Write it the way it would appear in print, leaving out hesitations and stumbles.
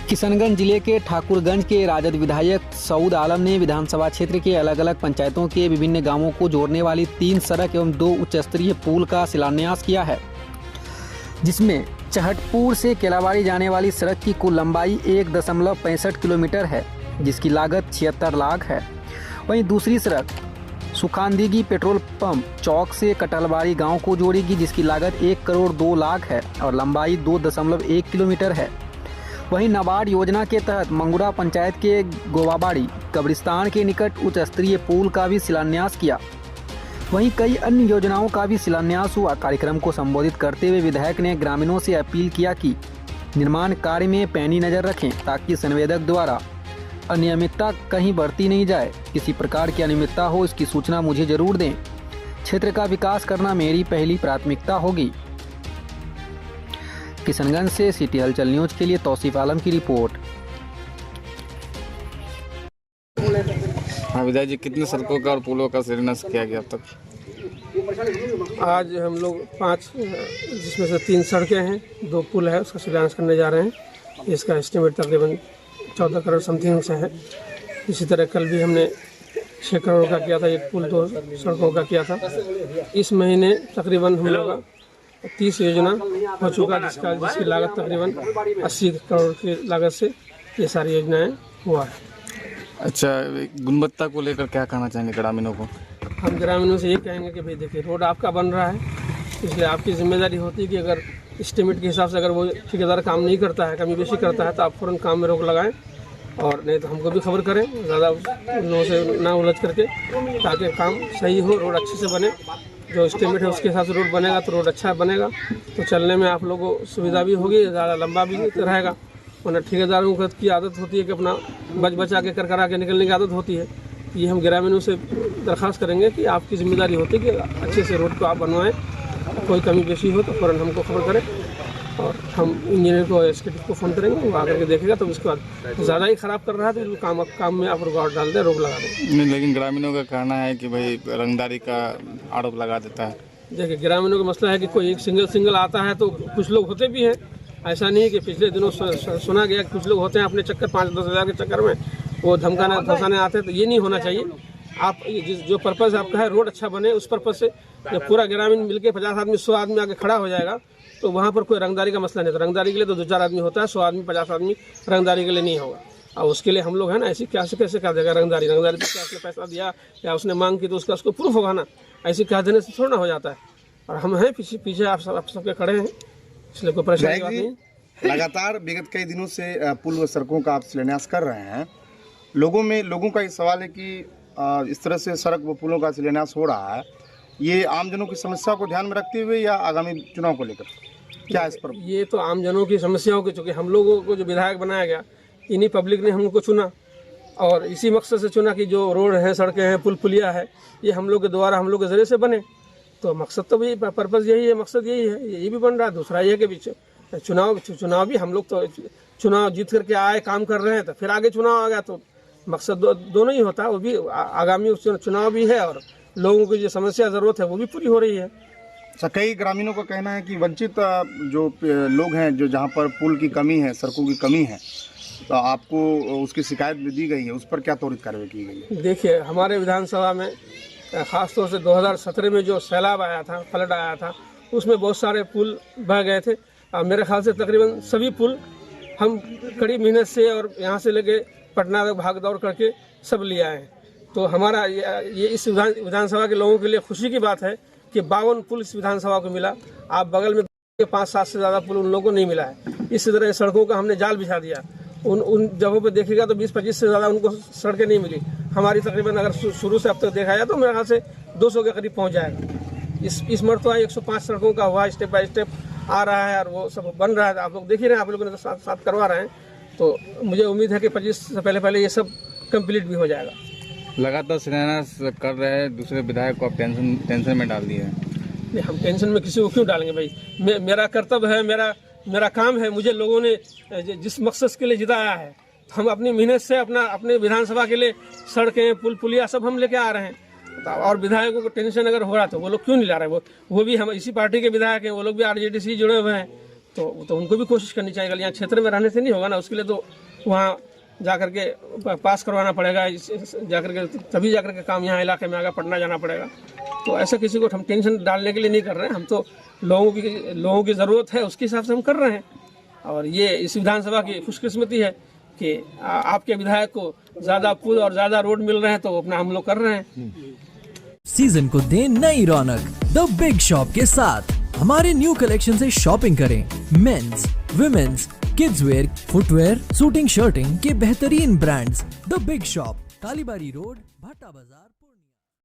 किशनगंज जिले के ठाकुरगंज के राजद विधायक सऊद आलम ने विधानसभा क्षेत्र के अलग अलग पंचायतों के विभिन्न गांवों को जोड़ने वाली 3 सड़क एवं 2 उच्च स्तरीय पुल का शिलान्यास किया है, जिसमें चहटपुर से केलावाड़ी जाने वाली सड़क की कुल लंबाई 1.65 किलोमीटर है, जिसकी लागत 76 लाख है। वहीं दूसरी सड़क सुखानदीगी पेट्रोल पंप चौक से कटहलबाड़ी गांव को जोड़ेगी, जिसकी लागत 1 करोड़ 2 लाख है और लंबाई 2.1 किलोमीटर है। वहीं नाबार्ड योजना के तहत मंगुरा पंचायत के गोवाबाड़ी कब्रिस्तान के निकट उच्च स्तरीय पुल का भी शिलान्यास किया। वहीं कई अन्य योजनाओं का भी शिलान्यास हुआ। कार्यक्रम को संबोधित करते हुए विधायक ने ग्रामीणों से अपील किया कि निर्माण कार्य में पैनी नजर रखें, ताकि संवेदक द्वारा अनियमितता कहीं बढ़ती नहीं जाए। किसी प्रकार की अनियमितता हो, इसकी सूचना मुझे जरूर दें। क्षेत्र का विकास करना मेरी पहली प्राथमिकता होगी। किशनगंज से सिटी हलचल न्यूज के लिए तौसीफ आलम की रिपोर्ट। हाँ विधायक जी, कितने सड़कों का और पुलों का शिलान्यास किया गया अब तक? आज हम लोग 5, जिसमें से 3 सड़कें हैं, 2 पुल है, उसका शिलान्यास करने जा रहे हैं। इसका एस्टिमेट तकरीबन 14 करोड़ समथिंग से है। इसी तरह कल भी हमने 6 करोड़ का किया था, 1 पुल 2 सड़कों का किया था। इस महीने तकरीबन हम लोग का 30 योजना हो चुका, जिसकी लागत तकरीबन 80 करोड़ की लागत से ये सारी योजनाएं हुआ है। अच्छा, गुणवत्ता को लेकर क्या कहना चाहेंगे ग्रामीणों को? हम ग्रामीणों से ये कहेंगे कि भाई देखिए, रोड आपका बन रहा है, इसलिए आपकी जिम्मेदारी होती है कि अगर एस्टिमेट के हिसाब से अगर वो ठेकेदार काम नहीं करता है, कमी बेशी करता है, तो आप फ़ौरन काम में रोक लगाएं और नहीं तो हमको भी खबर करें, ज़्यादा उन लोगों से ना उलझ करके, ताकि काम सही हो, रोड अच्छे से बने। जो एस्टिमेट है उसके हिसाब से रोड बनेगा तो रोड अच्छा बनेगा, तो चलने में आप लोगों को सुविधा भी होगी, ज़्यादा लंबा भी रहेगा। वरना ठेकेदारों की आदत होती है कि अपना बचा के कर के निकलने की आदत होती है। ये हम ग्रामीणों से दरख्वास्त करेंगे कि आपकी जिम्मेदारी होती है कि अच्छे से रोड को आप बनवाएं। कोई कमी बेशी हो तो फ़ौरन हमको खबर करें और हम इंजीनियर को, एस्केटिव को फ़ोन करेंगे, वो आकर के देखेगा। तो उसके बाद ज़्यादा ही ख़राब कर रहा है तो काम में आप रुकावट डाल दें, रोक लगा दें। नहीं, लेकिन ग्रामीणों का कहना है कि भाई रंगदारी का आरोप लगा देता है। देखिए, ग्रामीणों का मसला है कि कोई एक सिंगल आता है, तो कुछ लोग होते भी हैं। ऐसा नहीं है कि पिछले दिनों सुना गया कि कुछ लोग होते हैं अपने चक्कर 5-10 हज़ार के चक्कर में वो धमकाना फंसाने आते हैं। तो ये नहीं होना चाहिए। आप जो पर्पज़ आपका है रोड अच्छा बने, उस पर्पज़ से जब पूरा ग्रामीण मिलके 50 आदमी 100 आदमी आके खड़ा हो जाएगा तो वहाँ पर कोई रंगदारी का मसला नहीं। तो रंगदारी के लिए तो 2-4 आदमी होता है, 100 आदमी 50 आदमी रंगदारी के लिए नहीं होगा। और उसके लिए हम लोग है ना, ऐसी कैसे कर देगा रंगदारी तो क्या उसने पैसा दिया या उसने मांग की तो उसको प्रूफ होगा ना। ऐसी कह देने से थोड़ा ना हो जाता है। और हम हैं पीछे आप सबके खड़े हैं, इसलिए कोई परेशानी बात नहीं। लगातार विगत कई दिनों से पुल व सड़कों का आप शिलान्यास कर रहे हैं। लोगों का ये सवाल है कि इस तरह से सड़क व पुलों का शिलान्यास हो रहा है, ये आमजनों की समस्या को ध्यान में रखते हुए या आगामी चुनाव को लेकर क्या इस पर? ये तो आमजनों की समस्याओं के, चूँकि हम लोगों को जो विधायक बनाया गया, इन्हीं पब्लिक ने हमको चुना और इसी मकसद से चुना कि जो रोड है, सड़कें हैं, पुल पुलिया है, ये हम लोग के द्वारा, हम लोग के ज़रिए से बने। तो मकसद तो भी, पर्पज़ यही है, मकसद यही है, ये भी बन रहा है। दूसरा ये है कि बीच चुनाव भी हम लोग तो चुनाव जीत करके आए, काम कर रहे हैं, तो फिर आगे चुनाव आ गया तो मकसद दोनों ही होता है। वो भी आगामी चुनाव भी है और लोगों की जो समस्या ज़रूरत है वो भी पूरी हो रही है। अच्छा, कई ग्रामीणों का कहना है कि वंचित जो लोग हैं, जो जहाँ पर पुल की कमी है, सड़कों की कमी है, तो आपको उसकी शिकायत भी दी गई है, उस पर क्या त्वरित कार्रवाई की गई है? देखिए, हमारे विधानसभा में ख़ासतौर से 2017 में जो सैलाब आया था, फ्लड आया था, उसमें बहुत सारे पुल बह गए थे। मेरे ख्याल से तकरीबन सभी पुल हम कड़ी मेहनत से और यहाँ से लेके पटना तक भाग दौड़ करके सब ले आए हैं। तो हमारा ये इस विधानसभा के लोगों के लिए खुशी की बात है कि 52 पुल इस विधानसभा को मिला। आप बगल में 5-7 से ज़्यादा पुल उन लोगों को नहीं मिला है। इसी तरह सड़कों का हमने जाल बिछा दिया। उन जगहों पे देखेगा तो 20-25 से ज़्यादा उनको सड़कें नहीं मिली। हमारी तकरीबन अगर शुरू से अब तक देखा जाए तो मेरे ख्याल से 200 के करीब पहुँच जाएगा। इस मरतबा 105 सड़कों का हुआ, स्टेप बाय स्टेप आ रहा है और वो सब बन रहा है। आप लोग देख ही रहे हैं, आप लोगों ने तो साथ करवा रहे हैं। तो मुझे उम्मीद है कि 25 से पहले ये सब कंप्लीट भी हो जाएगा। लगातार शिलान्यास कर रहे हैं, दूसरे विधायक को आप टेंशन में डाल दिए हैं। नहीं, हम टेंशन में किसी को क्यों डालेंगे भाई? मेरा कर्तव्य है, मेरा काम है। मुझे लोगों ने जिस मकसद के लिए जिताया है, हम अपनी मेहनत से अपने विधानसभा के लिए सड़कें, पुल पुलिया सब हम लेके आ रहे हैं। और विधायकों को टेंशन अगर हो रहा तो वो लोग क्यों नहीं ला रहे? वो भी हम इसी पार्टी के विधायक हैं, वो लोग भी आरजेडी से जुड़े हुए हैं। तो उनको भी कोशिश करनी चाहिए। यहाँ क्षेत्र में रहने से नहीं होगा ना, उसके लिए तो वहाँ जा कर के पास करवाना पड़ेगा, जाकर के तभी जाकर के काम यहाँ इलाके में आगे पढ़ना जाना पड़ेगा। तो ऐसा किसी को हम टेंशन डालने के लिए नहीं कर रहे हैं, हम तो लोगों की ज़रूरत है उसके हिसाब से हम कर रहे हैं। और ये इस विधानसभा की खुशकिस्मती है कि आपके विधायक को ज़्यादा पुल और ज़्यादा रोड मिल रहे हैं, तो अपना हम लोग कर रहे हैं। सीजन को दें नई रौनक द बिग शॉप के साथ। हमारे न्यू कलेक्शन से शॉपिंग करें। Men's, women's, kids wear, footwear, suiting, shirting के बेहतरीन brands. The big shop, Kalibari road, Bhatta बाजार।